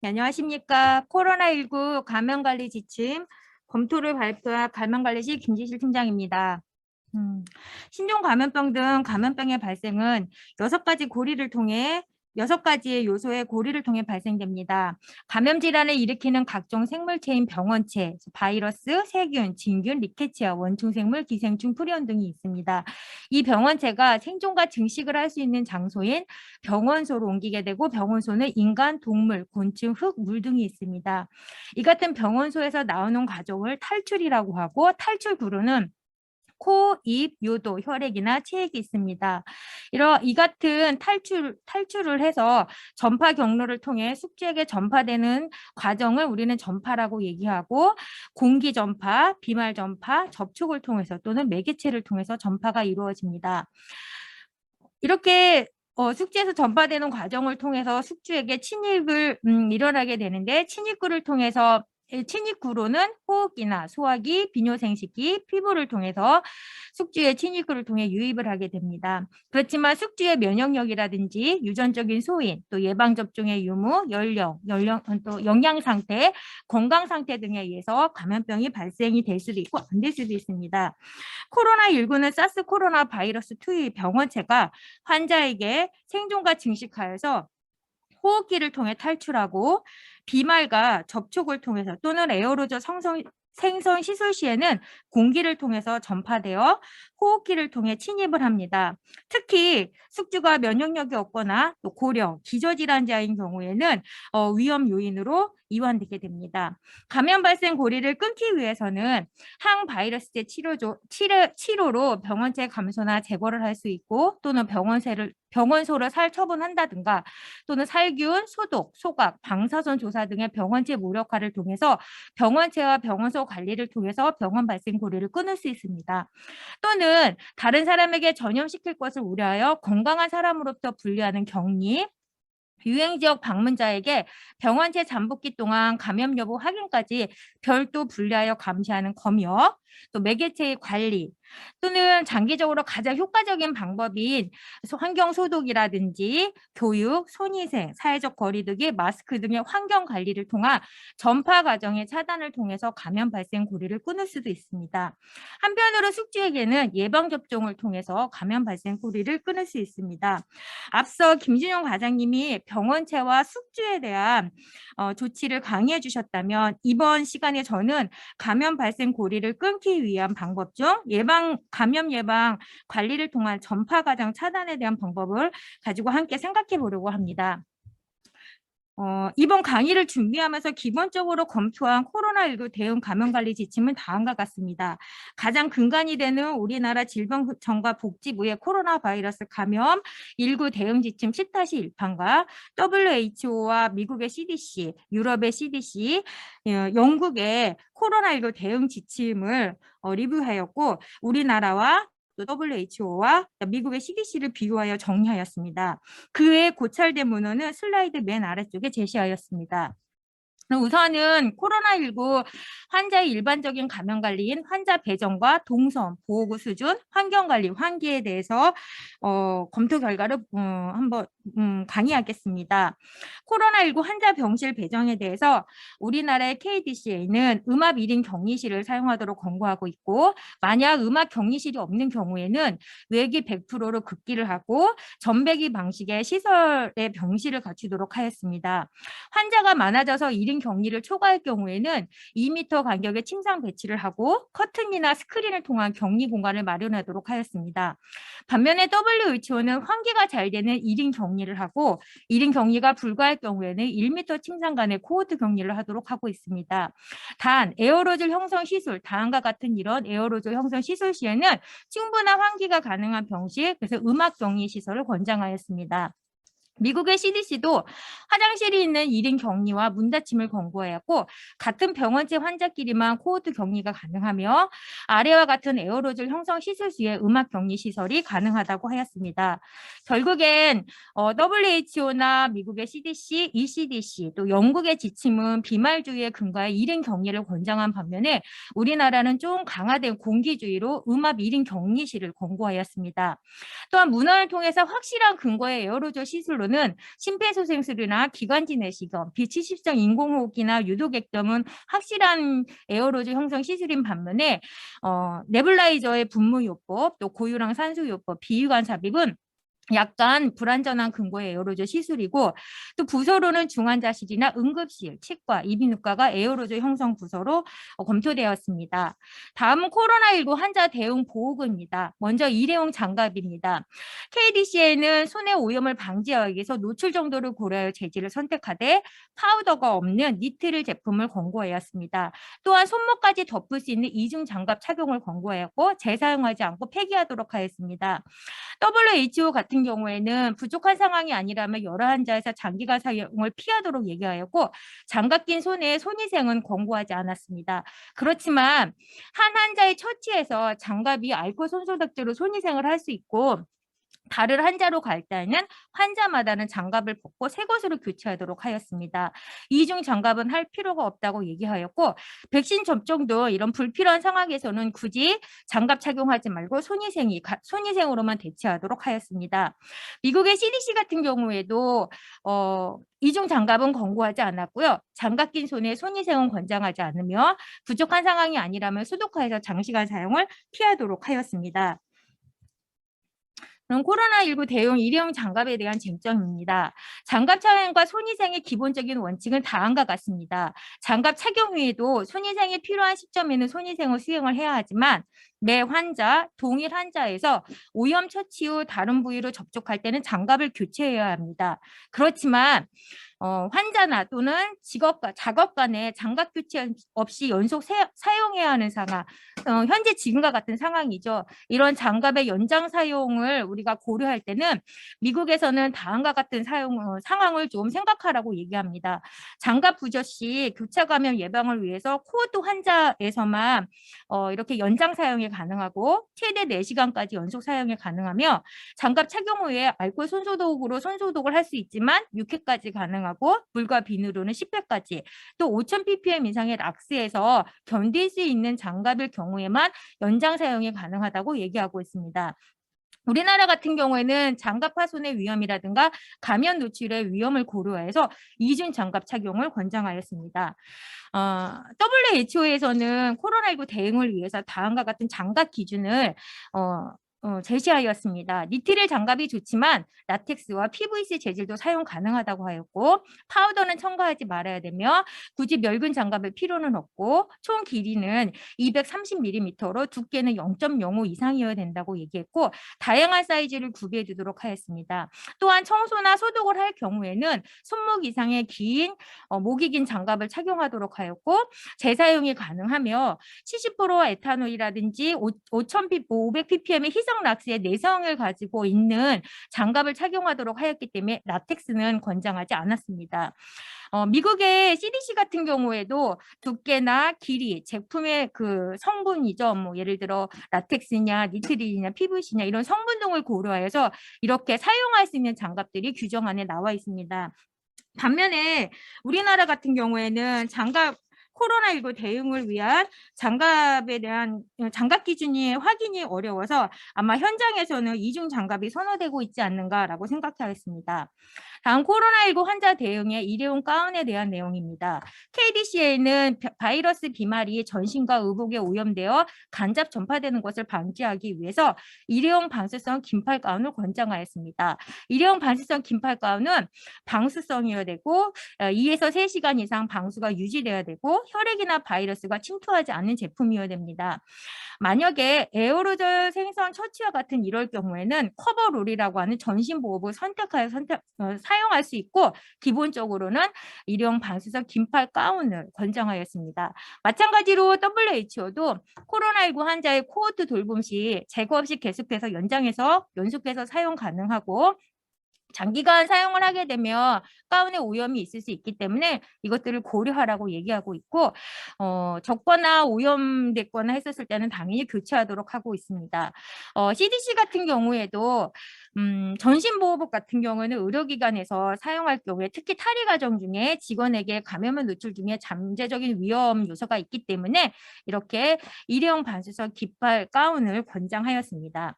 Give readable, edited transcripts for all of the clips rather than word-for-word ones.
네, 안녕하십니까. 코로나19 감염관리 지침 검토를 발표한 감염관리실 김지실 팀장입니다. 신종 감염병 등 감염병의 발생은 6가지 고리를 통해 6가지의 요소의 고리를 통해 발생됩니다. 감염 질환을 일으키는 각종 생물체인 병원체, 바이러스, 세균, 진균, 리케치아, 원충생물, 기생충, 프리온 등이 있습니다. 이 병원체가 생존과 증식을 할 수 있는 장소인 병원소로 옮기게 되고 병원소는 인간, 동물, 곤충, 흙, 물 등이 있습니다. 이 같은 병원소에서 나오는 과정을 탈출이라고 하고 탈출 구로는 코, 입, 요도, 혈액이나 체액이 있습니다. 이 같은 탈출을 해서 전파 경로를 통해 숙주에게 전파되는 과정을 우리는 전파라고 얘기하고 공기 전파, 비말 전파, 접촉을 통해서 또는 매개체를 통해서 전파가 이루어집니다. 이렇게 숙주에서 전파되는 과정을 통해서 숙주에게 침입을 일어나게 되는데 침입구로는 호흡기나 소화기, 비뇨생식기, 피부를 통해서 숙주의 침입구를 통해 유입을 하게 됩니다. 그렇지만 숙주의 면역력이라든지 유전적인 소인, 또 예방접종의 유무, 또 영양 상태, 건강 상태 등에 의해서 감염병이 발생이 될 수도 있고 안 될 수도 있습니다. 코로나19는 사스 코로나 바이러스 2의 병원체가 환자에게 생존과 증식하여서 호흡기를 통해 탈출하고 비말과 접촉을 통해서 또는 에어로졸 생성 시술 시에는 공기를 통해서 전파되어 호흡기를 통해 침입을 합니다. 특히 숙주가 면역력이 없거나 또 고령, 기저질환자인 경우에는 위험 요인으로 이완되게 됩니다. 감염 발생 고리를 끊기 위해서는 항바이러스제 치료로 병원체 감소나 제거를 할 수 있고 또는 병원소를 살처분한다든가 또는 살균, 소독, 소각, 방사선 조사 등의 병원체 무력화를 통해서 병원체와 병원소 관리를 통해서 병원 발생 고리를 끊을 수 있습니다. 또는 다른 사람에게 전염시킬 것을 우려하여 건강한 사람으로부터 분리하는 격리, 유행지역 방문자에게 병원체 잠복기 동안 감염 여부 확인까지 별도 분리하여 감시하는 검역, 또 매개체의 관리, 또는 장기적으로 가장 효과적인 방법인 환경 소독이라든지 교육, 손위생, 사회적 거리두기, 마스크 등의 환경 관리를 통한 전파 과정의 차단을 통해서 감염 발생 고리를 끊을 수도 있습니다. 한편으로 숙주에게는 예방접종을 통해서 감염 발생 고리를 끊을 수 있습니다. 앞서 김진용 과장님이 병원체와 숙주에 대한 조치를 강의해 주셨다면 이번 시간에 저는 감염 발생 고리를 끊기 위한 방법 중 감염 예방 관리를 통한 전파 과정 차단에 대한 방법을 가지고 함께 생각해 보려고 합니다. 이번 강의를 준비하면서 기본적으로 검토한 코로나19 대응 감염관리 지침은 다음과 같습니다. 가장 근간이 되는 우리나라 질병청과 복지부의 코로나 바이러스 감염 19 대응 지침 10-1판과 WHO와 미국의 CDC, 유럽의 CDC, 영국의 코로나19 대응 지침을 리뷰하였고 우리나라와 또 WHO와 미국의 CDC를 비교하여 정리하였습니다. 그 외에 고찰된 문헌은 슬라이드 맨 아래쪽에 제시하였습니다. 우선은 코로나19 환자의 일반적인 감염 관리인 환자 배정과 동선, 보호구 수준, 환경관리, 환기에 대해서 검토 결과를 한번 강의하겠습니다. 코로나19 환자 병실 배정에 대해서 우리나라의 KDCA는 음압 1인 격리실을 사용하도록 권고하고 있고 만약 음압 격리실이 없는 경우에는 외기 100%로 급기를 하고 전배기 방식의 시설의 병실을 갖추도록 하였습니다. 환자가 많아져서 1인 격리를 초과할 경우에는 2m 간격의 침상 배치를 하고 커튼이나 스크린을 통한 격리 공간을 마련하도록 하였습니다. 반면에 WHO는 환기가 잘 되는 1인 격리를 하고 1인 격리가 불가할 경우에는 1m 침상 간의 코호트 격리를 하도록 하고 있습니다. 단 에어로졸 형성 시술, 다음과 같은 이런 에어로졸 형성 시술 시에는 충분한 환기가 가능한 병실, 그래서 음압 격리 시설을 권장하였습니다. 미국의 CDC도 화장실이 있는 1인 격리와 문 닫힘을 권고하였고 같은 병원체 환자끼리만 코호트 격리가 가능하며 아래와 같은 에어로졸 형성 시술 시에 음압 격리 시설이 가능하다고 하였습니다. 결국엔 WHO나 미국의 CDC, ECDC 또 영국의 지침은 비말주의에 근거해 1인 격리를 권장한 반면에 우리나라는 좀 강화된 공기주의로 음압 1인 격리실을 권고하였습니다. 또한 문헌을 통해서 확실한 근거의 에어로졸 시술로는 WHO 에서는 심폐소생술이나 기관지 내시경, 비치십성 인공호흡기나 유도객 등은 확실한 에어로졸 형성 시술인 반면에 네뷸라이저의 분무요법, 또 고유랑 산소요법, 비유관 삽입은 약간 불안전한 근거의 에어로졸 시술이고, 또 부서로는 중환자실이나 응급실, 치과, 이비인후과가 에어로졸 형성 부서로 검토되었습니다. 다음은 코로나19 환자 대응 보호구입니다. 먼저 일회용 장갑입니다. KDCA는 손의 오염을 방지하기 위해서 노출 정도를 고려하여 재질을 선택하되 파우더가 없는 니트릴 제품을 권고하였습니다. 또한 손목까지 덮을 수 있는 이중 장갑 착용을 권고하였고 재사용하지 않고 폐기하도록 하였습니다. WHO 같은 경우에는 부족한 상황이 아니라면 여러 환자에서 장기간 사용을 피하도록 얘기하였고 장갑 낀 손에 손위생은 권고하지 않았습니다. 그렇지만 한 환자의 처치에서 장갑이 알코올 손소독제로 손위생을 할 수 있고 다른 환자로 갈 때는 환자마다는 장갑을 벗고 새 것으로 교체하도록 하였습니다. 이중 장갑은 할 필요가 없다고 얘기하였고 백신 접종도 이런 불필요한 상황에서는 굳이 장갑 착용하지 말고 손위생으로만 대체하도록 하였습니다. 미국의 CDC 같은 경우에도 이중 장갑은 권고하지 않았고요. 장갑 낀 손에 손위생은 권장하지 않으며 부족한 상황이 아니라면 소독하여서 장시간 사용을 피하도록 하였습니다. 코로나19 대응 일회용 장갑에 대한 쟁점입니다. 장갑 착용과 손위생의 기본적인 원칙은 다음과 같습니다. 장갑 착용 후에도 손위생이 필요한 시점에는 손위생을 수행을 해야 하지만 매 환자, 동일 환자에서 오염 처치 후 다른 부위로 접촉할 때는 장갑을 교체해야 합니다. 그렇지만 환자나 또는 작업 간에 장갑 교체 없이 연속 사용해야 하는 상황, 현재 지금과 같은 상황이죠. 이런 장갑의 연장 사용을 우리가 고려할 때는 미국에서는 다음과 같은 상황을 좀 생각하라고 얘기합니다. 장갑 부저 시 교차 감염 예방을 위해서 코호르트 환자에서만 이렇게 연장 사용이 가능하고 최대 4시간까지 연속 사용이 가능하며 장갑 착용 후에 알코올 손소독으로 손소독을 할 수 있지만 6회까지 가능하고 물과 비누로는 10회까지 또 5000ppm 이상의 락스에서 견딜 수 있는 장갑일 경우에만 연장 사용이 가능하다고 얘기하고 있습니다. 우리나라 같은 경우에는 장갑 파손의 위험이라든가 감염 노출의 위험을 고려해서 이중 장갑 착용을 권장하였습니다. WHO에서는 코로나19 대응을 위해서 다음과 같은 장갑 기준을 제시하였습니다. 니트릴 장갑이 좋지만 라텍스와 PVC 재질도 사용 가능하다고 하였고 파우더는 첨가하지 말아야 되며 굳이 멸균 장갑일 필요는 없고 총 길이는 230mm로 두께는 0.05 이상이어야 된다고 얘기했고 다양한 사이즈를 구비해 두도록 하였습니다. 또한 청소나 소독을 할 경우에는 손목 이상의 긴 목이 긴 장갑을 착용하도록 하였고 재사용이 가능하며 70% 에탄올이라든지 500ppm의 희석 락스의 내성을 가지고 있는 장갑을 착용하도록 하였기 때문에 라텍스는 권장하지 않았습니다. 미국의 CDC 같은 경우에도 두께나 길이, 제품의 그 성분이죠. 뭐 예를 들어 라텍스냐, 니트릴이냐, PVC냐 이런 성분 등을 고려해서 이렇게 사용할 수 있는 장갑들이 규정안에 나와 있습니다. 반면에 우리나라 같은 경우에는 코로나19 대응을 위한 장갑에 대한 장갑 기준이 확인이 어려워서 아마 현장에서는 이중 장갑이 선호되고 있지 않는가라고 생각하겠습니다. 다음 코로나19 환자 대응의 일회용 가운에 대한 내용입니다. KDCA는 바이러스 비말이 전신과 의복에 오염되어 간접 전파되는 것을 방지하기 위해서 일회용 방수성 긴팔 가운을 권장하였습니다. 일회용 방수성 긴팔 가운은 방수성이어야 되고 2에서 3시간 이상 방수가 유지되어야 되고 혈액이나 바이러스가 침투하지 않는 제품이어야 됩니다. 만약에 에어로졸 생성 처치와 같은 이럴 경우에는 커버롤이라고 하는 전신보호복을 선택하여 사용할 수 있고 기본적으로는 일회용 방수성 긴팔 가운을 권장하였습니다. 마찬가지로 WHO도 코로나19 환자의 코호르트 돌봄 시 제거 없이 계속해서 연속해서 사용 가능하고 장기간 사용을 하게 되면 가운에 오염이 있을 수 있기 때문에 이것들을 고려하라고 얘기하고 있고 적거나 오염됐거나 했었을 때는 당연히 교체하도록 하고 있습니다. CDC 같은 경우에도 전신보호복 같은 경우는 의료기관에서 사용할 경우에 특히 탈의 과정 중에 직원에게 감염의 노출 중에 잠재적인 위험 요소가 있기 때문에 이렇게 일회용 방수성 긴팔 가운을 권장하였습니다.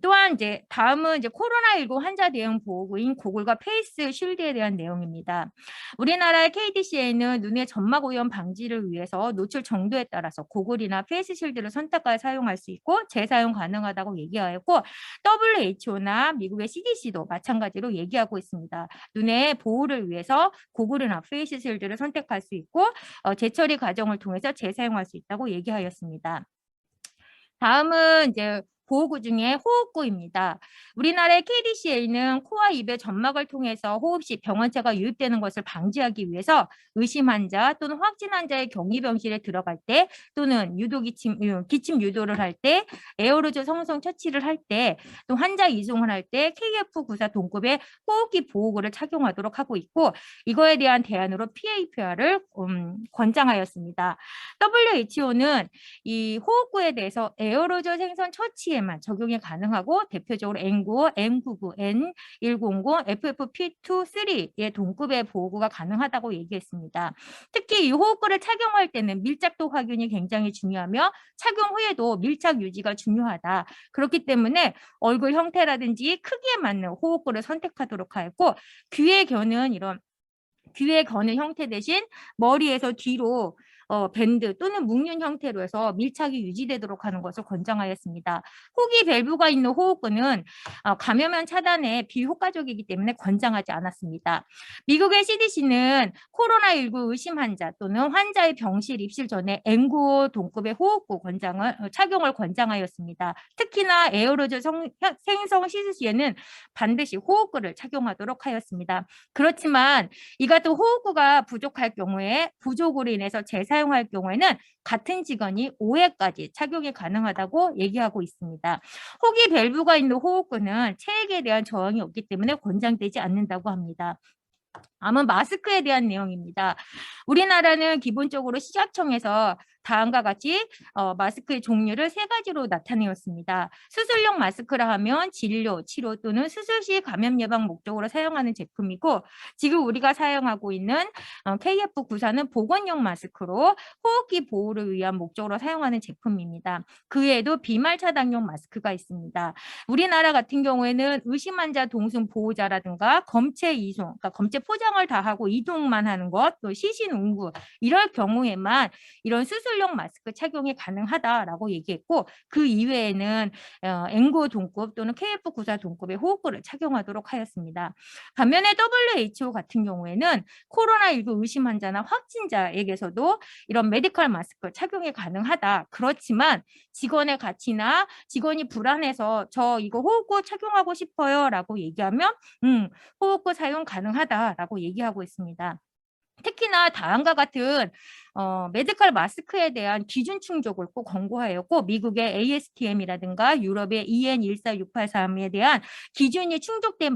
또한 이제 다음은 이제 코로나19 환자 대응 보호구인 고글과 페이스 쉴드에 대한 내용입니다. 우리나라의 KDC에는 눈의 점막 오염 방지를 위해서 노출 정도에 따라서 고글이나 페이스 쉴드를 선택하여 사용할 수 있고 재사용 가능하다고 얘기하였고 WHO나 미국의 CDC도 마찬가지로 얘기하고 있습니다. 눈의 보호를 위해서 고글이나 페이스 쉴드를 선택할 수 있고 재처리 과정을 통해서 재사용할 수 있다고 얘기하였습니다. 다음은 이제 보호구 중에 호흡구입니다. 우리나라의 KDCA는 코와 입의 점막을 통해서 호흡 시 병원체가 유입되는 것을 방지하기 위해서 의심 환자 또는 확진 환자의 격리병실에 들어갈 때 또는 기침 유도를 할 때, 에어로졸 성성 처치를 할 때, 또 환자 이송을 할 때 KF94 동급의 호흡기 보호구를 착용하도록 하고 있고 이거에 대한 대안으로 PAPR을 권장하였습니다. WHO는 이 호흡구에 대해서 에어로졸 생성 처치에만 적용이 가능하고 대표적으로 N95, M99, N100, FFP2, 3의 동급의 보호구가 가능하다고 얘기했습니다. 특히 이 호흡구를 착용할 때는 밀착도 확인이 굉장히 중요하며 착용 후에도 밀착 유지가 중요하다. 그렇기 때문에 얼굴 형태라든지 크기에 맞는 호흡구를 선택하도록 하였고 귀에 겨는 형태 대신 머리에서 뒤로 밴드 또는 묶는 형태로 해서 밀착이 유지되도록 하는 것을 권장하였습니다. 호기 밸브가 있는 호흡구는 감염염 차단에 비효과적이기 때문에 권장하지 않았습니다. 미국의 CDC는 코로나19 의심 환자 또는 환자의 병실 입실 전에 N95 동급의 호흡구 착용을 권장하였습니다. 특히나 에어로졸 생성 시술 시에는 반드시 호흡구를 착용하도록 하였습니다. 그렇지만 이 같은 호흡구가 부족할 경우에 부족으로 인해서 재사용할 경우에는 같은 직원이 5회까지 착용이 가능하다고 얘기하고 있습니다. 호기 밸브가 있는 호흡구는 체액에 대한 저항이 없기 때문에 권장되지 않는다고 합니다. 다음은 마스크에 대한 내용입니다. 우리나라는 기본적으로 식약청에서 다음과 같이 마스크의 종류를 3가지로 나타내었습니다. 수술용 마스크라 하면 진료, 치료 또는 수술 시 감염 예방 목적으로 사용하는 제품이고 지금 우리가 사용하고 있는 KF94는 보건용 마스크로 호흡기 보호를 위한 목적으로 사용하는 제품입니다. 그 외에도 비말 차단용 마스크가 있습니다. 우리나라 같은 경우에는 의심 환자 동승 보호자라든가 검체 이송, 그러니까 검체 포장을 다 하고 이동만 하는 것, 또 시신 운구 이럴 경우에만 이런 수술용 마스크 착용이 가능하다라고 얘기했고 그 이외에는 N95 동급 또는 KF94 동급의 호흡구를 착용하도록 하였습니다. 반면에 WHO 같은 경우에는 코로나19 의심 환자나 확진자에게서도 이런 메디컬 마스크 착용이 가능하다. 그렇지만 직원의 가치나 직원이 불안해서 저 이거 호흡구 착용하고 싶어요 라고 얘기하면 호흡구 사용 가능하다라고 얘기하고 있습니다. 특히나 다음과 같은 메디컬 마스크에 대한 기준 충족을 꼭 권고하였고 미국의 ASTM이라든가 유럽의 EN14683에 대한 기준이 충족된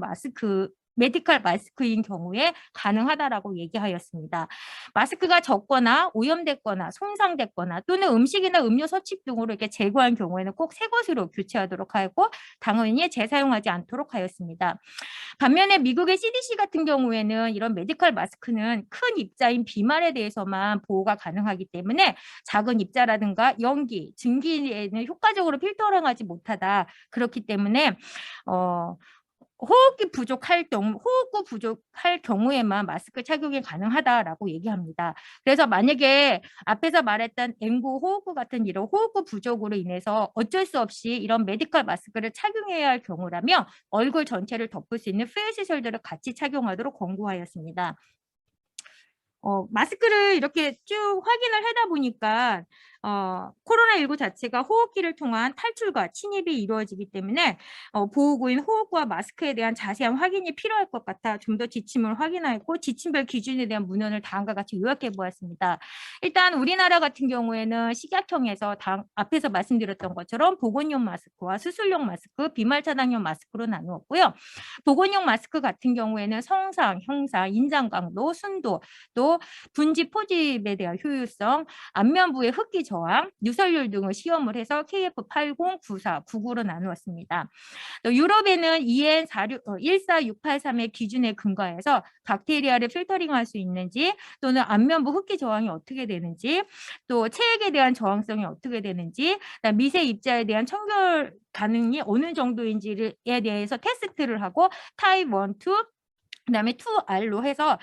메디컬 마스크인 경우에 가능하다라고 얘기하였습니다. 마스크가 젖거나 오염됐거나 손상됐거나 또는 음식이나 음료 서식 등으로 이렇게 제거한 경우에는 꼭 새 것으로 교체하도록 하였고 당연히 재사용하지 않도록 하였습니다. 반면에 미국의 CDC 같은 경우에는 이런 메디컬 마스크는 큰 입자인 비말에 대해서만 보호가 가능하기 때문에 작은 입자라든가 연기, 증기에는 효과적으로 필터링하지 못하다. 그렇기 때문에 호흡구 부족할 경우에만 마스크 착용이 가능하다라고 얘기합니다. 그래서 만약에 앞에서 말했던 N95 호흡구 같은 이런 호흡구 부족으로 인해서 어쩔 수 없이 이런 메디컬 마스크를 착용해야 할 경우라면 얼굴 전체를 덮을 수 있는 페이스 숄더를 같이 착용하도록 권고하였습니다. 마스크를 이렇게 쭉 확인을 하다 보니까 코로나19 자체가 호흡기를 통한 탈출과 침입이 이루어지기 때문에 보호구인 호흡구와 마스크에 대한 자세한 확인이 필요할 것 같아 좀 더 지침을 확인하였고 지침별 기준에 대한 문헌을 다음과 같이 요약해 보았습니다. 일단 우리나라 같은 경우에는 식약청에서 앞에서 말씀드렸던 것처럼 보건용 마스크와 수술용 마스크, 비말 차단용 마스크로 나누었고요. 보건용 마스크 같은 경우에는 성상, 형상, 인장 강도, 순도, 또 그리고 분집 포집에 대한 효율성, 안면부의 흡기 저항, 누설률 등을 시험을 해서 KF80, 94, 99로 나누었습니다. 또 유럽에는 EN 14683의 기준에 근거해서 박테리아를 필터링할 수 있는지 또는 안면부 흡기 저항이 어떻게 되는지 또 체액에 대한 저항성이 어떻게 되는지 미세 입자에 대한 청결 가능이 어느 정도인지에 대해서 테스트를 하고 타입 1, 2 그다음에 2R로 해서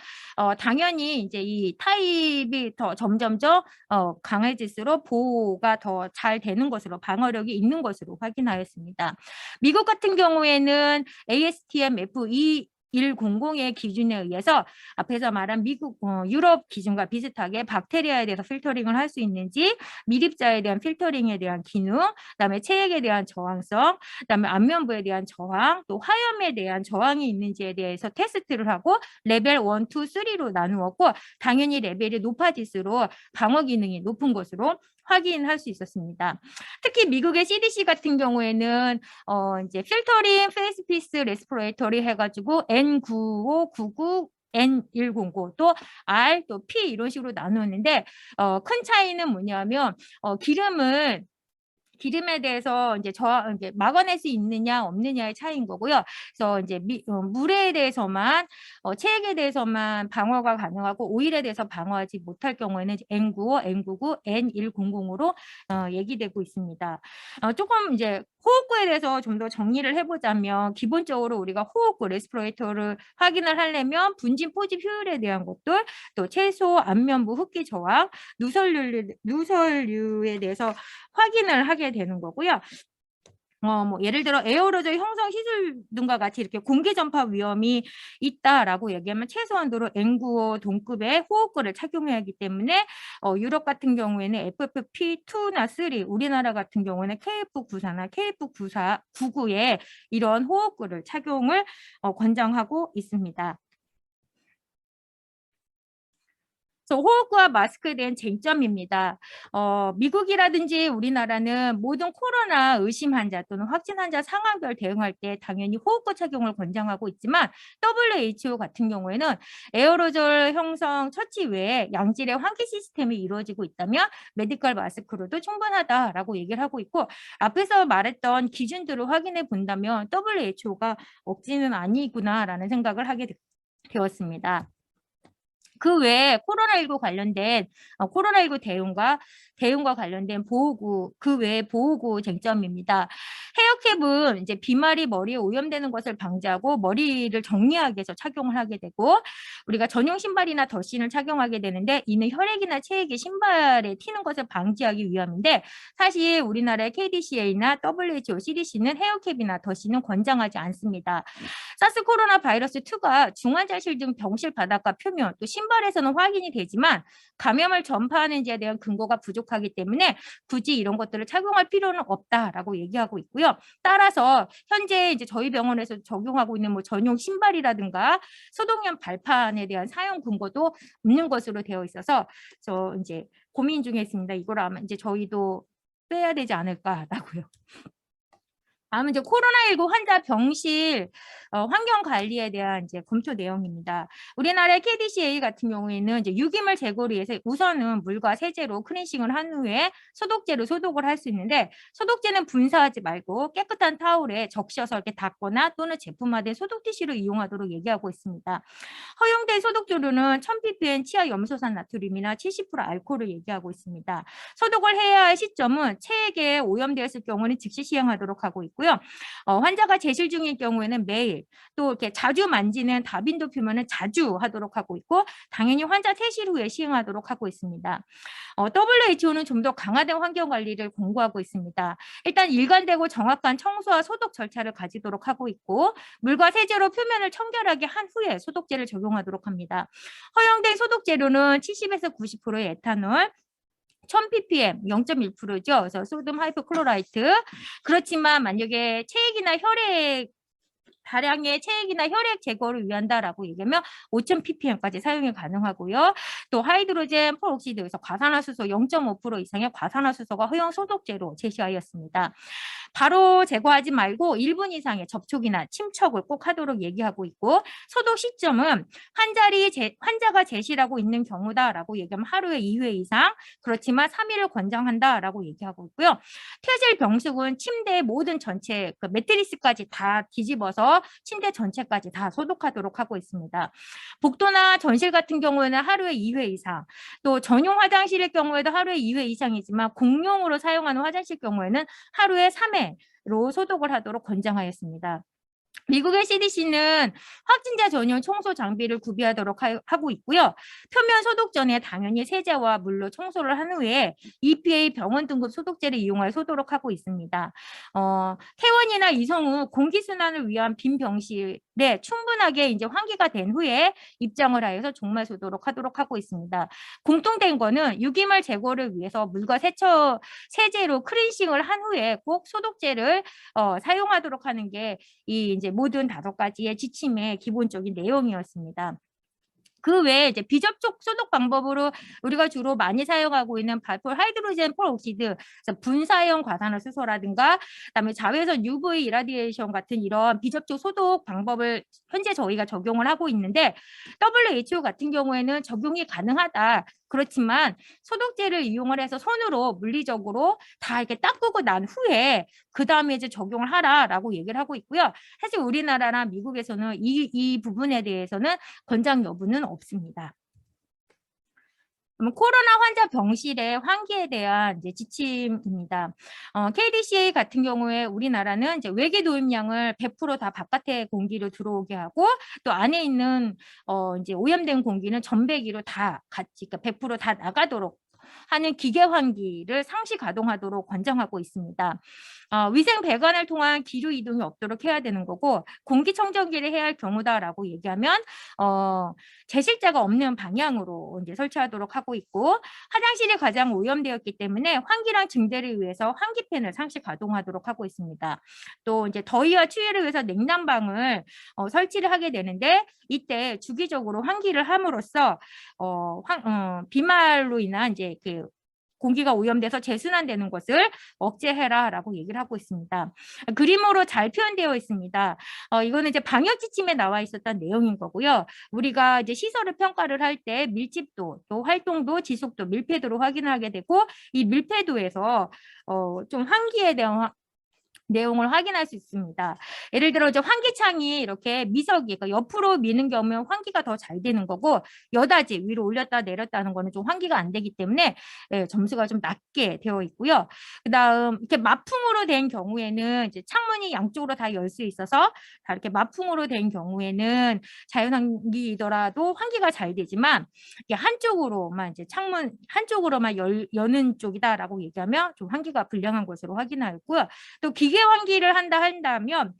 당연히 이제 이 타입이 더 점점점 강해질수록 보호가 더 잘 되는 것으로 방어력이 있는 것으로 확인하였습니다. 미국 같은 경우에는 ASTM F2 100의 기준에 의해서 앞에서 말한 미국, 유럽 기준과 비슷하게 박테리아에 대해서 필터링을 할 수 있는지 밀입자에 대한 필터링에 대한 기능, 그다음에 체액에 대한 저항성, 그다음에 안면부에 대한 저항, 또 화염에 대한 저항이 있는지에 대해서 테스트를 하고 레벨 1, 2, 3로 나누었고 당연히 레벨이 높아질수록 방어 기능이 높은 것으로 확인할 수 있었습니다. 특히 미국의 CDC 같은 경우에는 이제 필터링 페이스피스 레스피레이터리 해가지고 N9599 N100 또 R 또 P 이런 식으로 나누었는데 큰 차이는 뭐냐면 기름에 대해서 이제 이제 막아낼 수 있느냐 없느냐의 차이인 거고요. 그래서 이제 물에 대해서만 체액에 대해서만 방어가 가능하고 오일에 대해서 방어하지 못할 경우에는 N95, N99, N100으로 얘기되고 있습니다. 조금 이제 호흡구에 대해서 좀 더 정리를 해보자면 기본적으로 우리가 호흡구 레스피레이터를 확인을 하려면 분진 포집 효율에 대한 것들 또 채소 안면부 흡기 저항 누설류에 대해서 확인을 하게 되는 거고요. 뭐 예를 들어 에어로졸 형성 시술 등과 같이 이렇게 공기 전파 위험이 있다라고 얘기하면 최소한도로 N95 동급의 호흡구를 착용해야 하기 때문에 유럽 같은 경우에는 FFP2나 3, 우리나라 같은 경우는 KF94나 KF99에 이런 호흡구를 착용을 권장하고 있습니다. 호흡과 마스크에 대한 쟁점입니다. 미국이라든지 우리나라는 모든 코로나 의심 환자 또는 확진 환자 상황별 대응할 때 당연히 호흡구 착용을 권장하고 있지만 WHO 같은 경우에는 에어로졸 형성 처치 외에 양질의 환기 시스템이 이루어지고 있다면 메디컬 마스크로도 충분하다라고 얘기를 하고 있고 앞에서 말했던 기준들을 확인해 본다면 WHO가 억지는 아니구나라는 생각을 하게 되었습니다. 그 외에 코로나19 관련된 코로나19 대응과 관련된 보호구 그 외에 보호구 쟁점입니다. 헤어캡은 이제 비말이 머리에 오염되는 것을 방지하고 머리를 정리하기 위해서 착용을 하게 되고 우리가 전용 신발이나 덧신을 착용하게 되는데 이는 혈액이나 체액이 신발에 튀는 것을 방지하기 위함인데 사실 우리나라의 KDCA나 WHO, CDC는 헤어캡이나 덧신은 권장하지 않습니다. 사스 코로나 바이러스 2가 중환자실 등 병실 바닥과 표면 또 신발에서는 확인이 되지만 감염을 전파하는지에 대한 근거가 부족하기 때문에 굳이 이런 것들을 착용할 필요는 없다라고 얘기하고 있고요. 따라서 현재 이제 저희 병원에서 적용하고 있는 뭐 전용 신발이라든가 소독용 발판에 대한 사용 근거도 없는 것으로 되어 있어서 저 이제 고민 중에 있습니다. 이걸 아마 이제 저희도 빼야 되지 않을까라고요. 다음은 이제 코로나19 환자 병실 환경 관리에 대한 이제 검토 내용입니다. 우리나라의 KDCA 같은 경우에는 이제 유기물 제거를 위해서 우선은 물과 세제로 클렌싱을 한 후에 소독제로 소독을 할 수 있는데 소독제는 분사하지 말고 깨끗한 타올에 적셔서 이렇게 닦거나 또는 제품화된 소독 티슈를 이용하도록 얘기하고 있습니다. 허용된 소독조류는 1000ppm 치아 염소산 나트륨이나 70% 알코올을 얘기하고 있습니다. 소독을 해야 할 시점은 체액에 오염되었을 경우는 즉시 시행하도록 하고 있고 환자가 제실 중일 경우에는 매일 또 이렇게 자주 만지는 다빈도 표면은 자주 하도록 하고 있고 당연히 환자 퇴실 후에 시행하도록 하고 있습니다. WHO는 좀 더 강화된 환경 관리를 권고하고 있습니다. 일단 일관되고 정확한 청소와 소독 절차를 가지도록 하고 있고 물과 세제로 표면을 청결하게 한 후에 소독제를 적용하도록 합니다. 허용된 소독 재료는 70에서 90%의 에탄올 1000ppm 0.1%죠. 그래서 소듐 하이포클로라이트. 그렇지만 만약에 체액이나 혈액 다량의 체액이나 혈액 제거를 위한다라고 얘기하면 5,000 ppm까지 사용이 가능하고요. 또 하이드로젠 펄옥시드에서 과산화수소 0.5% 이상의 과산화수소가 허용 소독제로 제시하였습니다. 바로 제거하지 말고 1분 이상의 접촉이나 침척을 꼭 하도록 얘기하고 있고, 소독 시점은 환자가 제시하고 있는 경우다라고 얘기하면 하루에 2회 이상, 그렇지만 3일을 권장한다라고 얘기하고 있고요. 퇴질 병숙은 침대의 모든 전체 그 매트리스까지 다 뒤집어서 침대 전체까지 다 소독하도록 하고 있습니다. 복도나 전실 같은 경우에는 하루에 2회 이상, 또 전용 화장실의 경우에도 하루에 2회 이상이지만 공용으로 사용하는 화장실 경우에는 하루에 3회로 소독을 하도록 권장하였습니다. 미국의 CDC는 확진자 전용 청소 장비를 구비하도록 하고 있고요. 표면 소독 전에 당연히 세제와 물로 청소를 한 후에 EPA 병원 등급 소독제를 이용하여 소독을 하고 있습니다. 퇴원이나 이송 후 공기순환을 위한 빈 병실에 충분하게 이제 환기가 된 후에 입장을 하여서 종말 소독을 하도록 하고 있습니다. 공통된 거는 유기물 제거를 위해서 물과 세제로 클렌싱을 한 후에 꼭 소독제를 사용하도록 하는 게 이 이제 모든 5가지의 지침의 기본적인 내용이었습니다. 그 외에 이제 비접촉 소독 방법으로 우리가 주로 많이 사용하고 있는 발포 하이드로젠 펄옥시드, 분사형 과산화수소라든가 그다음에 자외선 UV 이라디에이션 같은 이런 비접촉 소독 방법을 현재 저희가 적용을 하고 있는데, WHO 같은 경우에는 적용이 가능하다. 그렇지만 소독제를 이용을 해서 손으로 물리적으로 다 이렇게 닦고 난 후에 그 다음에 이제 적용을 하라라고 얘기를 하고 있고요. 사실 우리나라나 미국에서는 이 부분에 대해서는 권장 여부는 없습니다. 코로나 환자 병실의 환기에 대한 이제 지침입니다. KDCA 같은 경우에 우리나라는 이제 외기 도입량을 100% 바깥에 공기로 들어오게 하고, 또 안에 있는 이제 오염된 공기는 전배기로 다 같이, 그러니까 100%다 나가도록 하는 기계 환기를 상시 가동하도록 권장하고 있습니다. 위생 배관을 통한 기류 이동이 없도록 해야 되는 거고, 공기청정기를 해야 할 경우다라고 얘기하면 제실자가 없는 방향으로 이제 설치하도록 하고 있고, 화장실이 가장 오염되었기 때문에 환기랑 증대를 위해서 환기팬을 상시 가동하도록 하고 있습니다. 또 이제 더위와 추위를 위해서 냉난방을 설치를 하게 되는데, 이때 주기적으로 환기를 함으로써 비말로 인한 이제 그 공기가 오염돼서 재순환되는 것을 억제해라라고 얘기를 하고 있습니다. 그림으로 잘 표현되어 있습니다. 이거는 이제 방역 지침에 나와 있었던 내용인 거고요. 우리가 이제 시설을 평가를 할 때 밀집도, 또 활동도, 지속도, 밀폐도로 확인하게 되고, 이 밀폐도에서 좀 환기에 대한 내용을 확인할 수 있습니다. 예를 들어 이제 환기창이 이렇게 미석이, 그러니까 옆으로 미는 경우면 환기가 더 잘 되는 거고, 여다지 위로 올렸다 내렸다 하는 거는 좀 환기가 안 되기 때문에 점수가 좀 낮게 되어 있고요. 그다음 이렇게 마풍으로 된 경우에는 이제 창문이 양쪽으로 다 열 수 있어서 다 이렇게 마풍으로 된 경우에는 자연환기이더라도 환기가 잘 되지만, 이게 한쪽으로만 이제 창문 한쪽으로만 여는 쪽이다라고 얘기하면 좀 환기가 불량한 것으로 확인하였고요. 또 기계 환기를 한다면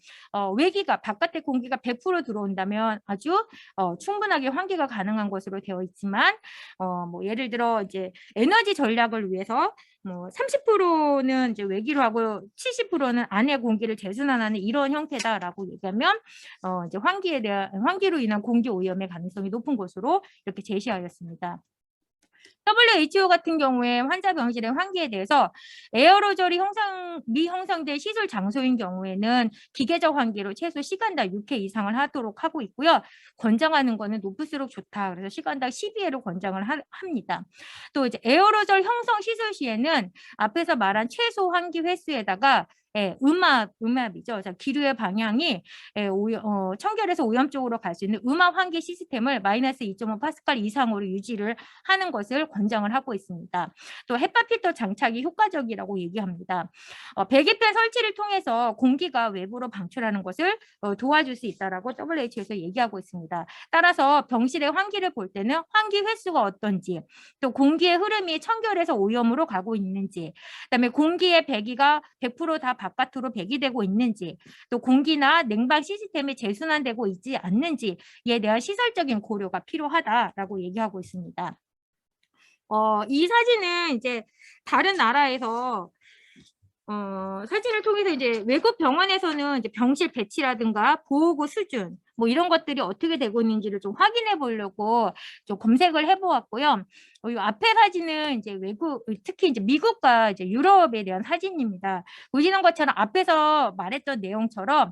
외기가 바깥의 공기가 100% 들어온다면 아주 충분하게 환기가 가능한 것으로 되어 있지만, 뭐 예를 들어 이제 에너지 전략을 위해서 뭐 30%는 이제 외기로 하고 70%는 안에 공기를 재순환하는 이런 형태다라고 얘기하면 이제 환기로 인한 공기 오염의 가능성이 높은 것으로 이렇게 제시하였습니다. WHO 같은 경우에 환자 병실의 환기에 대해서 에어로졸이 미형성된 시설 장소인 경우에는 기계적 환기로 최소 시간당 6회 이상을 하도록 하고 있고요. 권장하는 거는 높을수록 좋다. 그래서 시간당 12회로 권장을 합니다. 또 이제 에어로졸 형성 시설 시에는 앞에서 말한 최소 환기 횟수에다가 음압이죠. 그래서 기류의 방향이 청결에서 오염 쪽으로 갈 수 있는 음압 환기 시스템을 마이너스 2.5 파스칼 이상으로 유지를 하는 것을 권장을 하고 있습니다. 또 헤파 필터 장착이 효과적이라고 얘기합니다. 배기팬 설치를 통해서 공기가 외부로 방출하는 것을 도와줄 수 있다라고 WHO에서 얘기하고 있습니다. 따라서 병실의 환기를 볼 때는 환기 횟수가 어떤지, 또 공기의 흐름이 청결에서 오염으로 가고 있는지, 그다음에 공기의 배기가 100%다 바깥으로 배기되고 있는지, 또 공기나 냉방 시스템이 재순환되고 있지 않는지에 대한 시설적인 고려가 필요하다라고 얘기하고 있습니다. 이 사진은 이제 다른 나라에서 사진을 통해서 이제 외국 병원에서는 이제 병실 배치라든가 보호구 수준 뭐 이런 것들이 어떻게 되고 있는지를 좀 확인해 보려고 좀 검색을 해 보았고요. 이 앞에 사진은 이제 외국, 특히 이제 미국과 이제 유럽에 대한 사진입니다. 보시는 것처럼 앞에서 말했던 내용처럼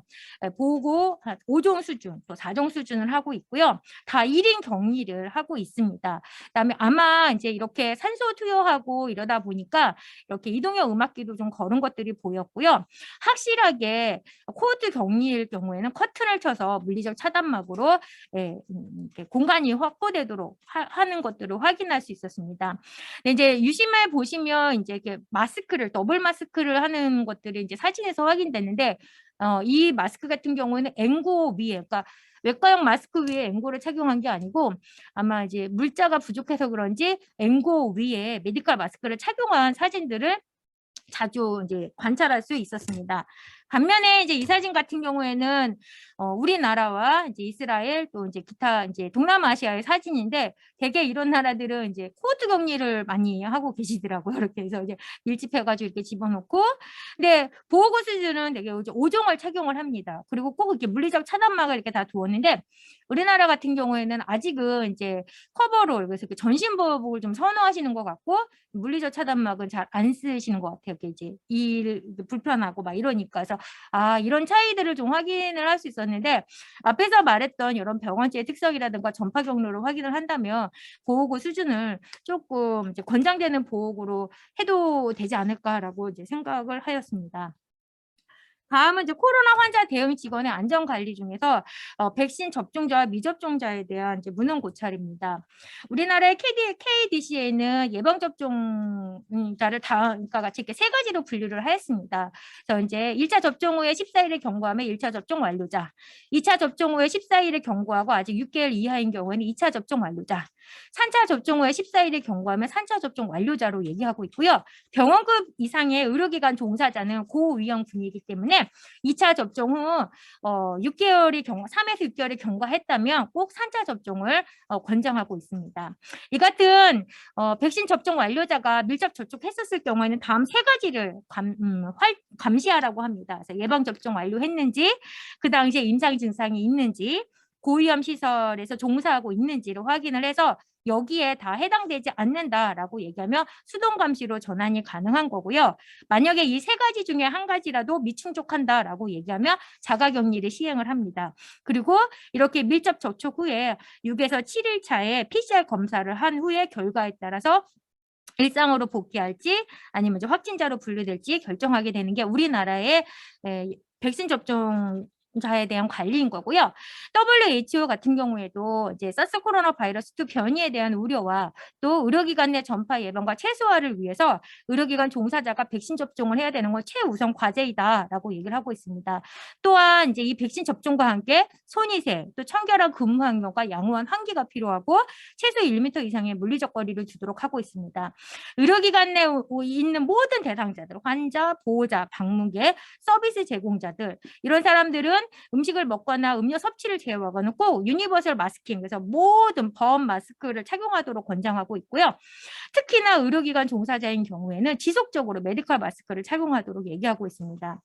보호구 5종 수준, 또 4종 수준을 하고 있고요. 다 1인 격리를 하고 있습니다. 그다음에 아마 이제 이렇게 산소 투여하고 이러다 보니까 이렇게 이동형 음악기도 좀 걸은 것들이 보였고요. 확실하게 코드 격리일 경우에는 커튼을 쳐서 물리적 차단막으로 이렇게 공간이 확보되도록 하는 것들을 확인할 수 있었습니다. 근데 이제 유심을 보시면 이제 이렇게 마스크를 더블 마스크를 하는 것들이 이제 사진에서 확인됐는데 이 마스크 같은 경우에는 앵고 위에, 그러니까 외과용 마스크 위에 앵고를 착용한 게 아니고 아마 이제 물자가 부족해서 그런지 앵고 위에 메디컬 마스크를 착용한 사진들을 자주 이제 관찰할 수 있었습니다. 반면에 이제 이 사진 같은 경우에는 우리나라와 이제 이스라엘 또 이제 기타 이제 동남아시아의 사진인데 대개 이런 나라들은 이제 코드 격리를 많이 하고 계시더라고요. 이렇게 해서 이제 밀집해가지고 이렇게 집어넣고, 근데 보호구 수준은 되게 이제 5종을 착용을 합니다. 그리고 꼭 이렇게 물리적 차단막을 이렇게 다 두었는데 우리나라 같은 경우에는 아직은 이제 커버롤, 그래서 이렇게 전신 보호복을 좀 선호하시는 것 같고 물리적 차단막은 잘 안 쓰시는 것 같아요. 이제 일 불편하고 막 이러니까. 그래서 이런 차이들을 좀 확인을 할 수 있었는데 앞에서 말했던 이런 병원지의 특성이라든가 전파 경로를 확인을 한다면 보호구 수준을 조금 이제 권장되는 보호구로 해도 되지 않을까라고 이제 생각을 하였습니다. 다음은 이제 코로나 환자 대응 직원의 안전 관리 중에서 백신 접종자와 미접종자에 대한 이제 문헌 고찰입니다. 우리나라의 KDC에는 예방 접종자를 다음과 같이 이렇게 세 가지로 분류를 하였습니다. 그래서 이제 1차 접종 후에 14일을 경과하면 1차 접종 완료자, 2차 접종 후에 14일을 경과하고 아직 6개월 이하인 경우에는 2차 접종 완료자, 3차 접종 후에 14일을 경과하면 3차 접종 완료자로 얘기하고 있고요. 병원급 이상의 의료기관 종사자는 고위험군이기 때문에 2차 접종 후 6개월이 3에서 6개월이 경과했다면 꼭 3차 접종을 권장하고 있습니다. 이 같은 백신 접종 완료자가 밀접 접촉했었을 경우에는 다음 세 가지를 감시하라고 합니다. 그래서 예방 접종 완료했는지, 그 당시에 임상 증상이 있는지, 고위험 시설에서 종사하고 있는지를 확인을 해서 여기에 다 해당되지 않는다라고 얘기하면 수동 감시로 전환이 가능한 거고요. 만약에 이 세 가지 중에 한 가지라도 미충족한다라고 얘기하면 자가격리를 시행을 합니다. 그리고 이렇게 밀접 접촉 후에 6에서 7일 차에 PCR 검사를 한 후에 결과에 따라서 일상으로 복귀할지 아니면 이제 확진자로 분류될지 결정하게 되는 게 우리나라의 백신 접종 자에 대한 관리인 거고요. WHO 같은 경우에도 이제 사스 코로나 바이러스 2 변이에 대한 우려와 또 의료기관 내 전파 예방과 최소화를 위해서 의료기관 종사자가 백신 접종을 해야 되는 건 최우선 과제이다라고 얘기를 하고 있습니다. 또한 이제 이 백신 접종과 함께 손위생, 또 청결한 근무 환경과 양호한 환기가 필요하고 최소 1m 이상의 물리적 거리를 두도록 하고 있습니다. 의료기관 내에 있는 모든 대상자들, 환자, 보호자, 방문객, 서비스 제공자들 이런 사람들은 음식을 먹거나 음료 섭취를 제외하고는 꼭 유니버설 마스킹, 그래서 모든 범 마스크를 착용하도록 권장하고 있고요. 특히나 의료기관 종사자인 경우에는 지속적으로 메디컬 마스크를 착용하도록 얘기하고 있습니다.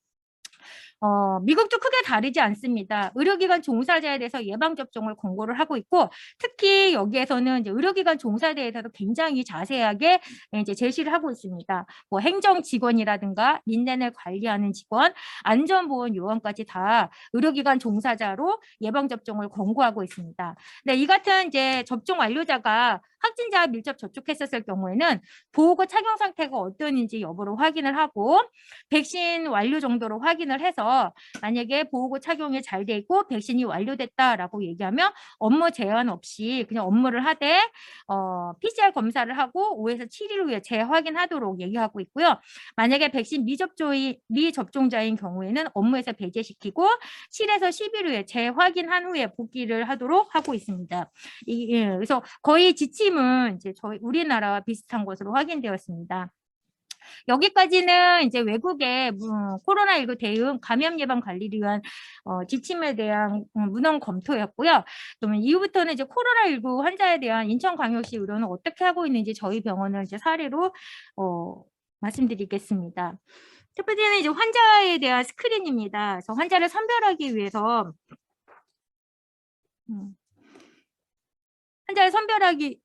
미국도 크게 다르지 않습니다. 의료기관 종사자에 대해서 예방접종을 권고를 하고 있고 특히 여기에서는 이제 의료기관 종사자에 대해서도 굉장히 자세하게 이제 제시를 하고 있습니다. 뭐 행정 직원이라든가 인내를 관리하는 직원, 안전보건 요원까지 다 의료기관 종사자로 예방접종을 권고하고 있습니다. 네, 이 같은 이제 접종 완료자가 확진자와 밀접 접촉했었을 경우에는 보호구 착용 상태가 어떠는지 여부를 확인을 하고 백신 완료 정도로 확인을 해서 만약에 보호구 착용이 잘 돼 있고 백신이 완료됐다라고 얘기하면 업무 제한 없이 그냥 업무를 하되 PCR 검사를 하고 5에서 7일 후에 재확인하도록 얘기하고 있고요. 만약에 백신 미접종자인 경우에는 업무에서 배제시키고 7에서 10일 후에 재확인한 후에 복귀를 하도록 하고 있습니다. 그래서 거의 지침은 이제 저희 우리나라와 비슷한 것으로 확인되었습니다. 여기까지는 이제 외국의 코로나19 대응 감염 예방 관리를 위한 지침에 대한 문헌 검토였고요. 그러면 이후부터는 이제 코로나19 환자에 대한 인천광역시 의료는 어떻게 하고 있는지 저희 병원을 이제 사례로 말씀드리겠습니다. 첫 번째는 이제 환자에 대한 스크린입니다. 그래서 환자를 선별하기 위해서 환자를 선별하기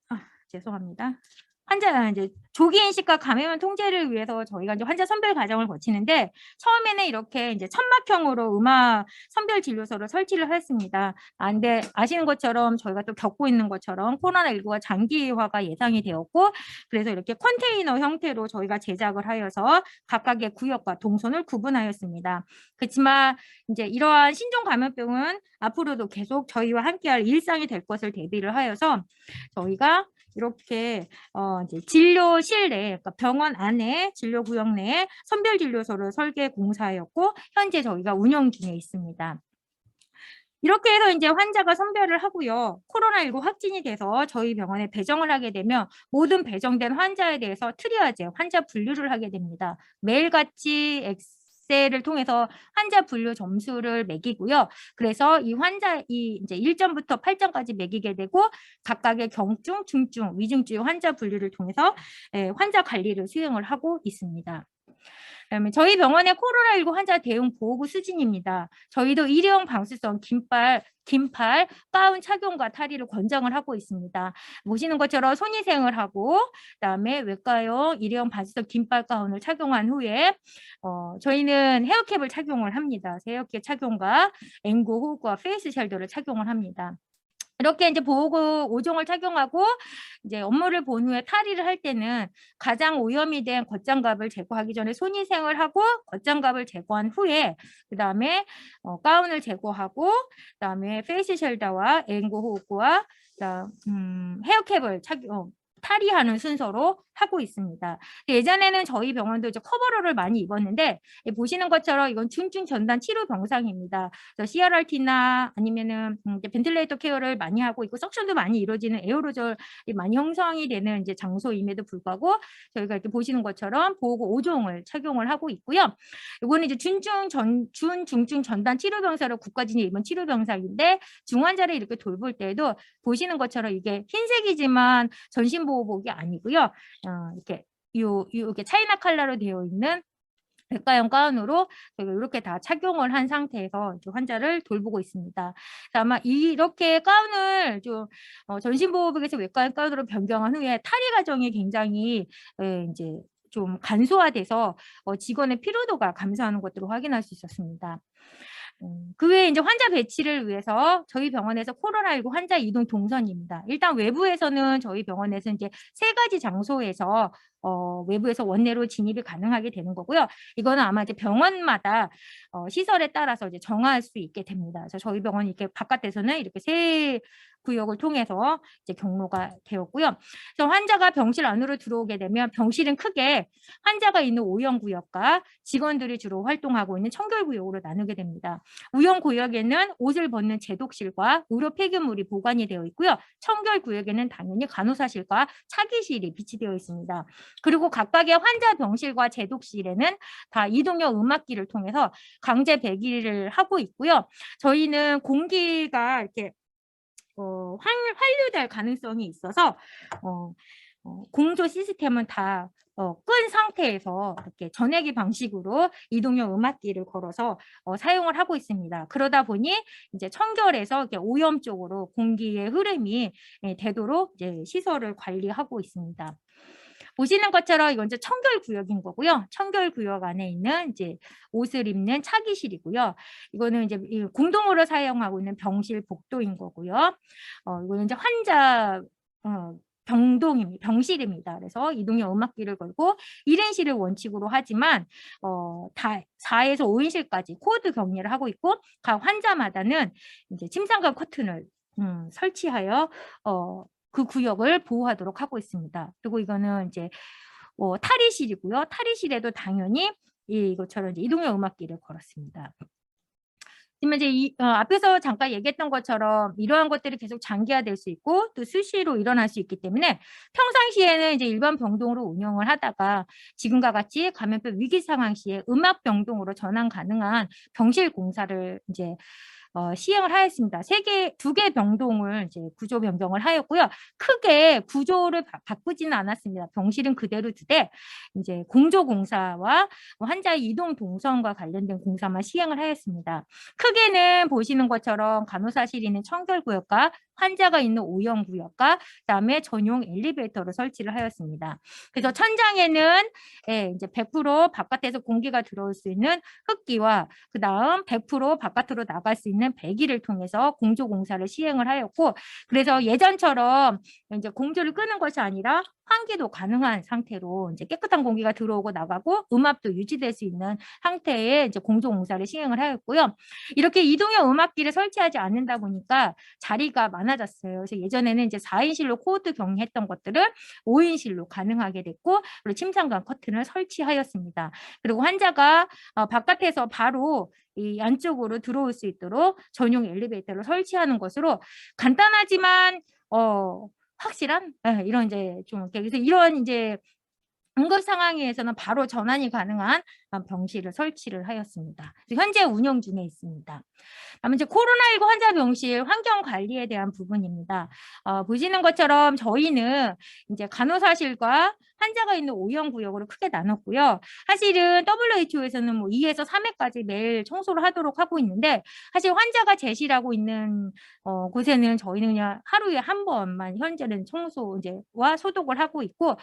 죄송합니다. 환자 이제 조기 인식과 감염 통제를 위해서 저희가 이제 환자 선별 과정을 거치는데 처음에는 이렇게 이제 천막형으로 음악 선별 진료소를 설치를 했습니다. 근데 아시는 것처럼 저희가 또 겪고 있는 것처럼 코로나19가 장기화가 예상이 되었고 그래서 이렇게 컨테이너 형태로 저희가 제작을 하여서 각각의 구역과 동선을 구분하였습니다. 그렇지만 이제 이러한 신종 감염병은 앞으로도 계속 저희와 함께할 일상이 될 것을 대비를 하여서 저희가 이렇게 이제 진료실 내, 그러니까 병원 안에 진료구역 내에 선별진료소를 설계 공사하였고 현재 저희가 운영 중에 있습니다. 이렇게 해서 이제 환자가 선별을 하고요. 코로나19 확진이 돼서 저희 병원에 배정을 하게 되면 모든 배정된 환자에 대해서 트리아제, 환자 분류를 하게 됩니다. 매일같이 엑셀을 통해서 환자 분류 점수를 매기고요. 그래서 이 환자 이제 1점부터 8점까지 매기게 되고 각각의 경증, 중증, 위중증 환자 분류를 통해서 환자 관리를 수행을 하고 있습니다. 그다음에 저희 병원의 코로나19 환자 대응 보호구 수진입니다. 저희도 일회용 방수성 긴팔 가운 착용과 탈의를 권장을 하고 있습니다. 보시는 것처럼 손위생을 하고 그다음에 외과용 일회용 방수성 긴팔 가운을 착용한 후에 저희는 헤어캡을 착용을 합니다. 헤어캡 착용과 앵고 호흡과 페이스 쉘더를 착용을 합니다. 이렇게 이제 보호구 5종을 착용하고 이제 업무를 본 후에 탈의를 할 때는 가장 오염이 된 겉장갑을 제거하기 전에 손위생을 하고 겉장갑을 제거한 후에 그다음에 가운을 제거하고 그다음에 페이스 쉘더와 앵고 호흡구와 헤어캡을 탈의하는 순서로 하고 있습니다. 예전에는 저희 병원도 이제 커버러를 많이 입었는데 보시는 것처럼 이건 중증 전단 치료 병상입니다. CRRT나 아니면은 이제 벤틸레이터 케어를 많이 하고 있고 석션도 많이 이루어지는 에어로졸이 많이 형성이 되는 이제 장소임에도 불구하고 저희가 이렇게 보시는 것처럼 보호구 5종을 착용을 하고 있고요. 이거는 이제 중증 전단 치료 병사로 국가진이 입은 치료 병상인데 중환자를 이렇게 돌볼 때에도 보시는 것처럼 이게 흰색이지만 전신 보호복이 아니고요. 이렇게 이렇게 차이나 컬러로 되어 있는 외과용 가운으로 저희가 이렇게 다 착용을 한 상태에서 환자를 돌보고 있습니다. 아마 이렇게 가운을 좀 전신 보호복에서 외과용 가운으로 변경한 후에 탈의 과정이 굉장히 이제 좀 간소화돼서 직원의 피로도가 감소하는 것들을 확인할 수 있었습니다. 그 외에 이제 환자 배치를 위해서 저희 병원에서 코로나19 환자 이동 동선입니다. 일단 외부에서는 저희 병원에서 이제 3가지 장소에서 외부에서 원내로 진입이 가능하게 되는 거고요. 이거는 아마 이제 병원마다 시설에 따라서 이제 정할 수 있게 됩니다. 그래서 저희 병원이 이렇게 바깥에서는 이렇게 3 구역을 통해서 이제 경로가 되었고요. 그래서 환자가 병실 안으로 들어오게 되면 병실은 크게 환자가 있는 오형 구역과 직원들이 주로 활동하고 있는 청결 구역으로 나누게 됩니다. 우형 구역에는 옷을 벗는 제독실과 의료 폐기물이 보관이 되어 있고요. 청결 구역에는 당연히 간호사실과 차기실이 비치되어 있습니다. 그리고 각각의 환자 병실과 제독실에는 다 이동형 음악기를 통해서 강제 배기를 하고 있고요. 저희는 공기가 이렇게 환류될 가능성이 있어서 공조 시스템은 다 끈 상태에서 이렇게 전해기 방식으로 이동형 음악기를 걸어서 사용을 하고 있습니다. 그러다 보니 이제 청결에서 이렇게 오염 쪽으로 공기의 흐름이 되도록 이제 시설을 관리하고 있습니다. 보시는 것처럼 이건 이제 청결 구역인 거고요. 청결 구역 안에 있는 이제 옷을 입는 차기실이고요. 이거는 이제 공동으로 사용하고 있는 병실 복도인 거고요. 이거는 이제 환자 병실입니다. 그래서 이동형 음악기를 걸고 1인실을 원칙으로 하지만 다 4에서 5인실까지 코드 격리를 하고 있고 각 환자마다는 이제 침상과 커튼을 설치하여 그 구역을 보호하도록 하고 있습니다. 그리고 이거는 이제 탈의실이고요. 탈의실에도 당연히 이것처럼 이제 이동형 음악기를 걸었습니다. 지금 이제 앞에서 잠깐 얘기했던 것처럼 이러한 것들이 계속 장기화될 수 있고 또 수시로 일어날 수 있기 때문에 평상시에는 이제 일반 병동으로 운영을 하다가 지금과 같이 감염병 위기 상황 시에 음악 병동으로 전환 가능한 병실 공사를 이제 시행을 하였습니다. 두 개 병동을 이제 구조 변경을 하였고요. 크게 구조를 바꾸지는 않았습니다. 병실은 그대로 두되 이제 공조공사와 환자의 이동 동선과 관련된 공사만 시행을 하였습니다. 크게는 보시는 것처럼 간호사실이 있는 청결구역과 환자가 있는 오염구역과 그다음에 전용 엘리베이터를 설치를 하였습니다. 그래서 천장에는 이제 100% 바깥에서 공기가 들어올 수 있는 흡기와 그다음 100% 바깥으로 나갈 수 있는 배기를 통해서 공조공사를 시행을 하였고, 그래서 예전처럼 이제 공조를 끄는 것이 아니라 환기도 가능한 상태로 이제 깨끗한 공기가 들어오고 나가고 음압도 유지될 수 있는 상태의 이제 공조공사를 시행을 하였고요. 이렇게 이동형 음압기를 설치하지 않는다 보니까 자리가 많아졌어요. 그래서 예전에는 이제 4인실로 코호트 격리했던 것들을 5인실로 가능하게 됐고, 그리고 침상간 커튼을 설치하였습니다. 그리고 환자가 바깥에서 바로 이 안쪽으로 들어올 수 있도록 전용 엘리베이터를 설치하는 것으로 간단하지만 확실한 이런 이제 좀 그래서 이런 이제 응급 상황에서는 바로 전환이 가능한 병실을 설치를 하였습니다. 현재 운영 중에 있습니다. 다음은 이제 코로나19 환자 병실 환경 관리에 대한 부분입니다. 보시는 것처럼 저희는 이제 간호사실과 환자가 있는 오염 구역으로 크게 나눴고요. 사실은 WHO에서는 뭐 2에서 3회까지 매일 청소를 하도록 하고 있는데, 사실 환자가 제실하고 있는 곳에는 저희는 그냥 하루에 한 번만 현재는 청소 이제와 소독을 하고 있고,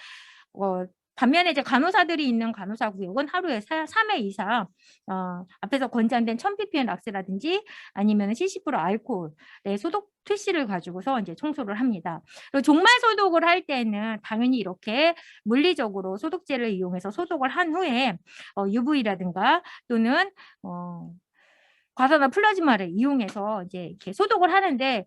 반면에 이제 간호사들이 있는 간호사 구역은 하루에 3회 이상 앞에서 권장된 1000ppm 락스라든지 아니면 70% 알코올의 소독 투시를 가지고서 이제 청소를 합니다. 그리고 종말 소독을 할 때는 당연히 이렇게 물리적으로 소독제를 이용해서 소독을 한 후에 UV라든가 또는 과산화 플라즈마를 이용해서 이제 이렇게 소독을 하는데,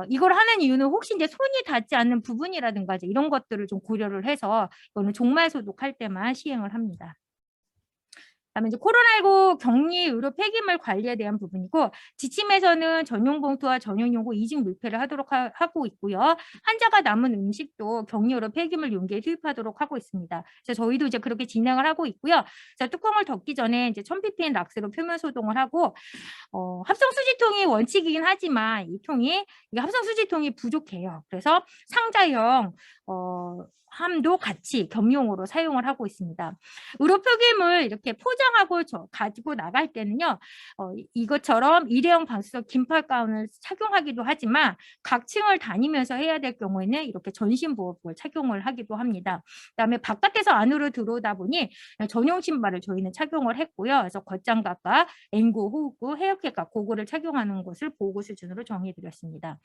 이걸 하는 이유는 혹시 이제 손이 닿지 않는 부분이라든가 이제 이런 것들을 좀 고려를 해서 이거는 종말 소독할 때만 시행을 합니다. 그다음에 이제 코로나19 격리 의료 폐기물 관리에 대한 부분이고, 지침에서는 전용 봉투와 전용 용구 이직 물폐를 하도록 하고 있고요. 환자가 남은 음식도 격리 의료 폐기물 용기에 투입하도록 하고 있습니다. 그래서 저희도 이제 그렇게 진행을 하고 있고요. 자, 뚜껑을 덮기 전에 이제 1000ppm 락스로 표면 소독을 하고, 합성 수지통이 원칙이긴 하지만 이 합성 수지통이 부족해요. 그래서 상자형 함도 같이 겸용으로 사용을 하고 있습니다. 의료 폐기물 이렇게 포장하고 가지고 나갈 때는요, 이것처럼 일회용 방수석 긴팔 가운을 착용하기도 하지만 각 층을 다니면서 해야 될 경우에는 이렇게 전신보호복을 착용을 하기도 합니다. 그다음에 바깥에서 안으로 들어오다 보니 전용 신발을 저희는 착용을 했고요. 그래서 겉장갑과 앵구, 호흡구, 헤어캡과 고글을 착용하는 것을 보호 수준으로 정해드렸습니다.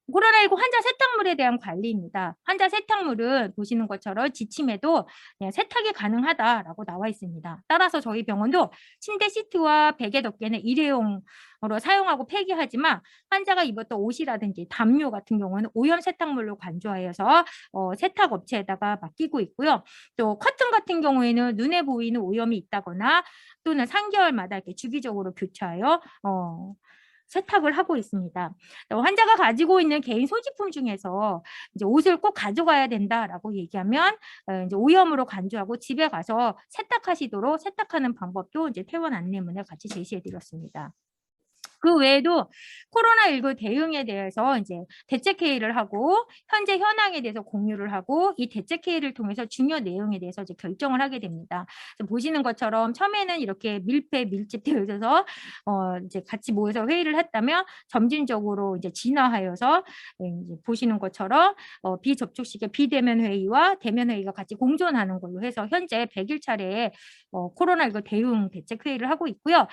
코로나19 환자 세탁물에 대한 관리입니다. 환자 세탁물은 보시는 것처럼 지침에도 그냥 세탁이 가능하다라고 나와 있습니다. 따라서 저희 병원도 침대 시트와 베개 덮개는 일회용으로 사용하고 폐기하지만 환자가 입었던 옷이라든지 담요 같은 경우는 오염 세탁물로 간주하여서 세탁업체에다가 맡기고 있고요. 또 커튼 같은 경우에는 눈에 보이는 오염이 있다거나 또는 3개월마다 이렇게 주기적으로 교체하여 세탁을 하고 있습니다. 환자가 가지고 있는 개인 소지품 중에서 이제 옷을 꼭 가져가야 된다라고 얘기하면 이제 오염으로 간주하고 집에 가서 세탁하시도록 세탁하는 방법도 이제 퇴원 안내문에 같이 제시해드렸습니다. 그 외에도 코로나19 대응에 대해서 이제 대책회의를 하고 현재 현황에 대해서 공유를 하고 이 대책회의를 통해서 중요 내용에 대해서 이제 결정을 하게 됩니다. 보시는 것처럼 처음에는 이렇게 밀집되어 있어서 이제 같이 모여서 회의를 했다면 점진적으로 이제 진화하여서 이제 보시는 것처럼 비접촉식의 비대면 회의와 대면 회의가 같이 공존하는 걸로 해서 현재 100일 차례에 코로나19 대응 대책회의를 하고 있고요.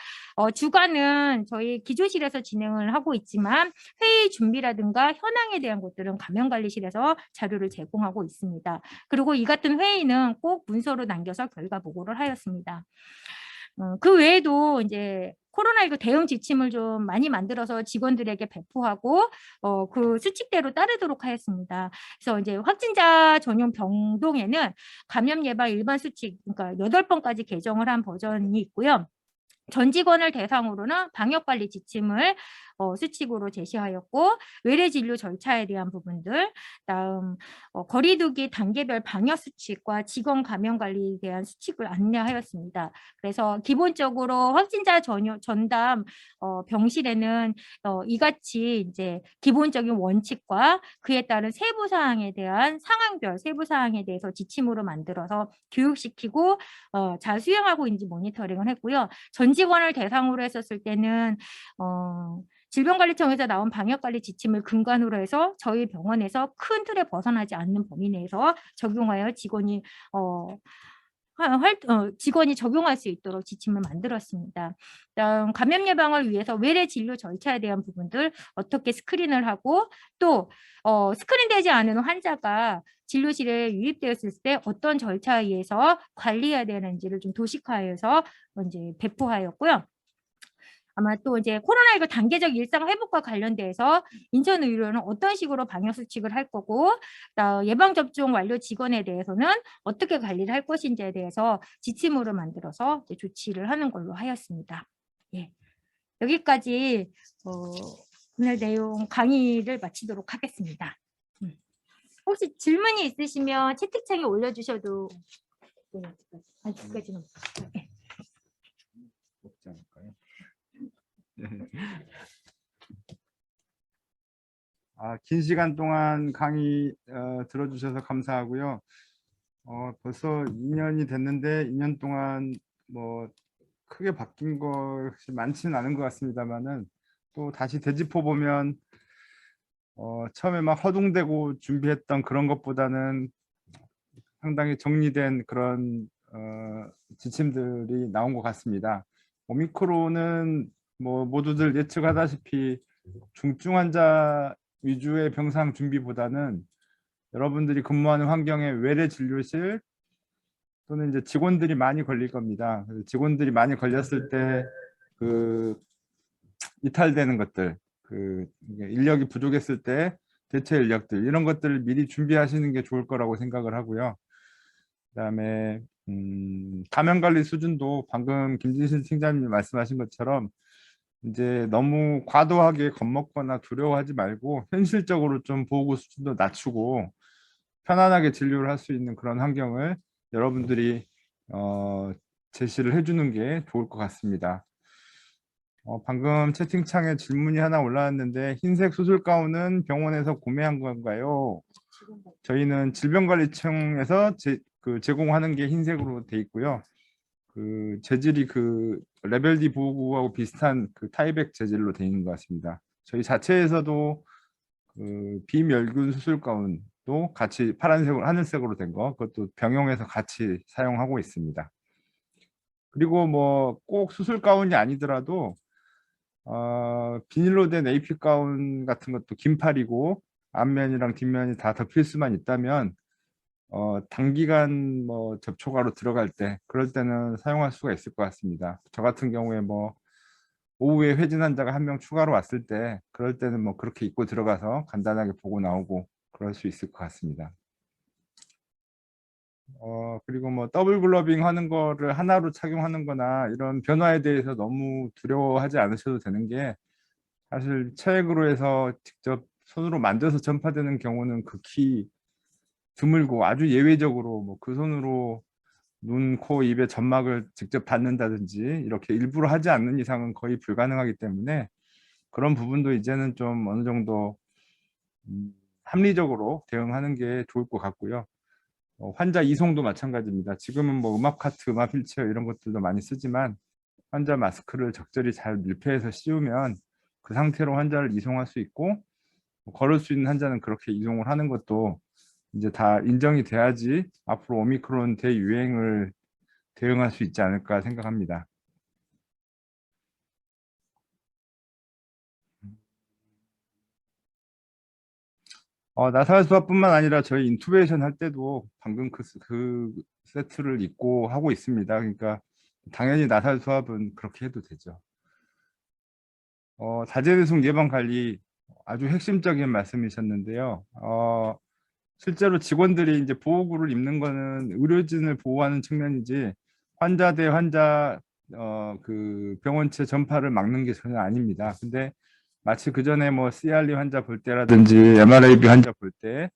주간은 저희 기조실에서 진행을 하고 있지만 회의 준비라든가 현황에 대한 것들은 감염관리실에서 자료를 제공하고 있습니다. 그리고 이 같은 회의는 꼭 문서로 남겨서 결과 보고를 하였습니다. 그 외에도 이제 코로나19 대응 지침을 좀 많이 만들어서 직원들에게 배포하고 그 수칙대로 따르도록 하였습니다. 그래서 이제 확진자 전용 병동에는 감염 예방 일반 수칙, 그러니까 8번까지 개정을 한 버전이 있고요. 전 직원을 대상으로는 방역관리 지침을 수칙으로 제시하였고 외래 진료 절차에 대한 부분들, 다음 거리두기 단계별 방역 수칙과 직원 감염 관리에 대한 수칙을 안내하였습니다. 그래서 기본적으로 확진자 전담 병실에는 이같이 이제 기본적인 원칙과 그에 따른 세부 사항에 대한 상황별 세부 사항에 대해서 지침으로 만들어서 교육시키고 잘 수행하고 있는지 모니터링을 했고요. 전 직원을 대상으로 했었을 때는 질병관리청에서 나온 방역관리 지침을 근간으로 해서 저희 병원에서 큰 틀에 벗어나지 않는 범위 내에서 적용하여 직원이 적용할 수 있도록 지침을 만들었습니다. 다음 감염 예방을 위해서 외래 진료 절차에 대한 부분들 어떻게 스크린을 하고 또 스크린되지 않은 환자가 진료실에 유입되었을 때 어떤 절차에 의해서 관리해야 되는지를 좀 도식화해서 이제 배포하였고요. 아마 또 이제 코로나19 단계적 일상 회복과 관련돼서 인천의료는 어떤 식으로 방역 수칙을 할 거고 예방접종 완료 직원에 대해서는 어떻게 관리를 할 것인지에 대해서 지침으로 만들어서 이제 조치를 하는 걸로 하였습니다. 예. 여기까지 오늘 내용 강의를 마치도록 하겠습니다. 혹시 질문이 있으시면 채팅창에 올려주셔도 아직까지는 네. 없지 않을까요? 긴 시간 동안 강의 들어주셔서 감사하고요. 벌써 2년이 됐는데 2년 동안 뭐 크게 바뀐 것이 많지는 않은 것 같습니다만은 또 다시 되짚어 보면 처음에 막 허둥대고 준비했던 그런 것보다는 상당히 정리된 그런 지침들이 나온 것 같습니다. 오미크론은 뭐 모두들 예측하다시피 중증 환자 위주의 병상 준비보다는 여러분들이 근무하는 환경의 외래 진료실 또는 이제 직원들이 많이 걸릴 겁니다. 직원들이 많이 걸렸을 때 그 이탈되는 것들, 그 인력이 부족했을 때 대체 인력들 이런 것들을 미리 준비하시는 게 좋을 거라고 생각을 하고요. 그다음에 감염 관리 수준도 방금 김진실 팀장님이 말씀하신 것처럼 이제 너무 과도하게 겁먹거나 두려워하지 말고 현실적으로 좀 보호 수준도 낮추고 편안하게 진료를 할 수 있는 그런 환경을 여러분들이 제시를 해주는 게 좋을 것 같습니다. 방금 채팅창에 질문이 하나 올라왔는데 흰색 수술 가운은 병원에서 구매한 건가요? 저희는 질병관리청에서 제공하는 게 흰색으로 돼 있고요. 그 재질이 그 레벨 D 보호구하고 비슷한 그 타이백 재질로 되어 있는 것 같습니다. 저희 자체에서도 그 비멸균 수술 가운도 같이 파란색으로 하늘색으로 된 거 그것도 병용해서 같이 사용하고 있습니다. 그리고 뭐 꼭 수술 가운이 아니더라도 비닐로 된 AP 가운 같은 것도 긴팔이고 앞면이랑 뒷면이 다 덮일 수만 있다면 단기간 뭐 접촉하러 들어갈 때 그럴 때는 사용할 수가 있을 것 같습니다. 저 같은 경우에 뭐 오후에 회진 환자가 한 명 추가로 왔을 때 그럴 때는 뭐 그렇게 입고 들어가서 간단하게 보고 나오고 그럴 수 있을 것 같습니다. 그리고 뭐 더블 글러빙 하는 거를 하나로 착용하는 거나 이런 변화에 대해서 너무 두려워하지 않으셔도 되는 게 사실 체액으로 해서 직접 손으로 만져서 전파되는 경우는 극히 드물고 아주 예외적으로 뭐 그 손으로 눈, 코, 입의 점막을 직접 닿는다든지 이렇게 일부러 하지 않는 이상은 거의 불가능하기 때문에 그런 부분도 이제는 좀 어느 정도 합리적으로 대응하는 게 좋을 것 같고요. 환자 이송도 마찬가지입니다. 지금은 뭐 음압 카트, 음압 휠체어 이런 것들도 많이 쓰지만 환자 마스크를 적절히 잘 밀폐해서 씌우면 그 상태로 환자를 이송할 수 있고 걸을 수 있는 환자는 그렇게 이송을 하는 것도 이제 다 인정이 돼야지 앞으로 오미크론 대유행을 대응할 수 있지 않을까 생각합니다. 나사갈 수압뿐만 아니라 저희 인투베이션 할 때도 방금 그 세트를 입고 하고 있습니다. 그러니까 당연히 나살 수압은 그렇게 해도 되죠. 자재배송 예방 관리 아주 핵심적인 말씀이셨는데요. 실제로 직원들이 이제 보호구를 입는 거는 의료진을 보호하는 측면이지 환자 대 환자 그 병원체 전파를 막는 게 전혀 아닙니다. 근데 마치 그 전에 뭐 CRD 환자 볼 때라든지 MRAB 환자 볼 때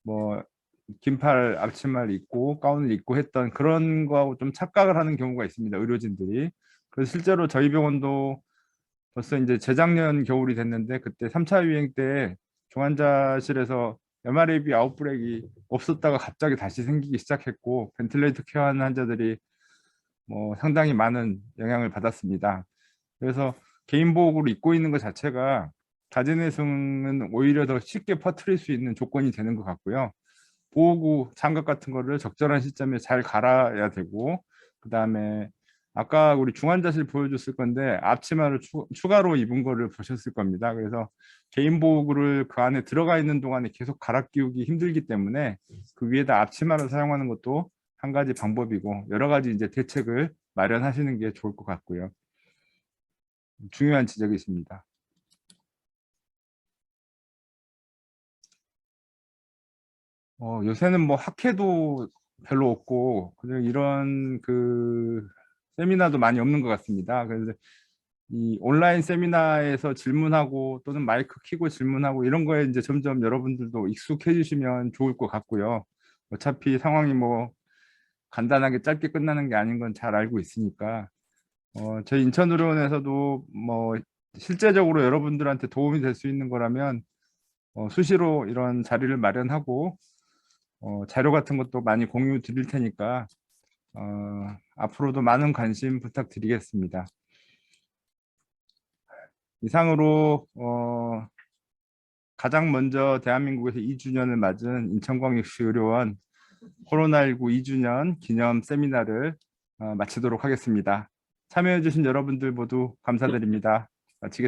뭐 긴팔 앞치마를 입고 가운을 입고 했던 그런 거하고 좀 착각을 하는 경우가 있습니다. 의료진들이. 그래서 실제로 저희 병원도 벌써 이제 재작년 겨울이 됐는데 그때 3차 유행 때 중환자실에서 MRAB 아웃브레이크가 없었다가 갑자기 다시 생기기 시작했고 벤틸레이터 케어하는 환자들이 뭐 상당히 많은 영향을 받았습니다. 그래서 개인 보호구를 입고 있는 것 자체가 가진내성은 오히려 더 쉽게 퍼뜨릴 수 있는 조건이 되는 것 같고요. 보호구 장갑 같은 거를 적절한 시점에 잘 갈아야 되고, 그 다음에 아까 우리 중환자실 보여줬을 건데 앞치마를 추가로 입은 거를 보셨을 겁니다. 그래서 개인 보호구를 그 안에 들어가 있는 동안에 계속 갈아 끼우기 힘들기 때문에 그 위에다 앞치마를 사용하는 것도 한 가지 방법이고, 여러 가지 이제 대책을 마련하시는 게 좋을 것 같고요. 중요한 지적이십니다. 요새는 뭐 학회도 별로 없고 그냥 이런 그 세미나도 많이 없는 것 같습니다. 그래서 이 온라인 세미나에서 질문하고 또는 마이크 켜고 질문하고 이런 거에 이제 점점 여러분들도 익숙해지시면 좋을 것 같고요. 어차피 상황이 뭐 간단하게 짧게 끝나는 게 아닌 건 잘 알고 있으니까 저희 인천의료원에서도 뭐 실제적으로 여러분들한테 도움이 될 수 있는 거라면 수시로 이런 자리를 마련하고 자료 같은 것도 많이 공유 드릴 테니까 앞으로도 많은 관심 부탁드리겠습니다. 이상으로 가장 먼저 대한민국에서 2주년을 맞은 인천광역시 의료원 코로나19 2주년 기념 세미나를 마치도록 하겠습니다. 참여해 주신 여러분들 모두 감사드립니다. 마치겠습니다.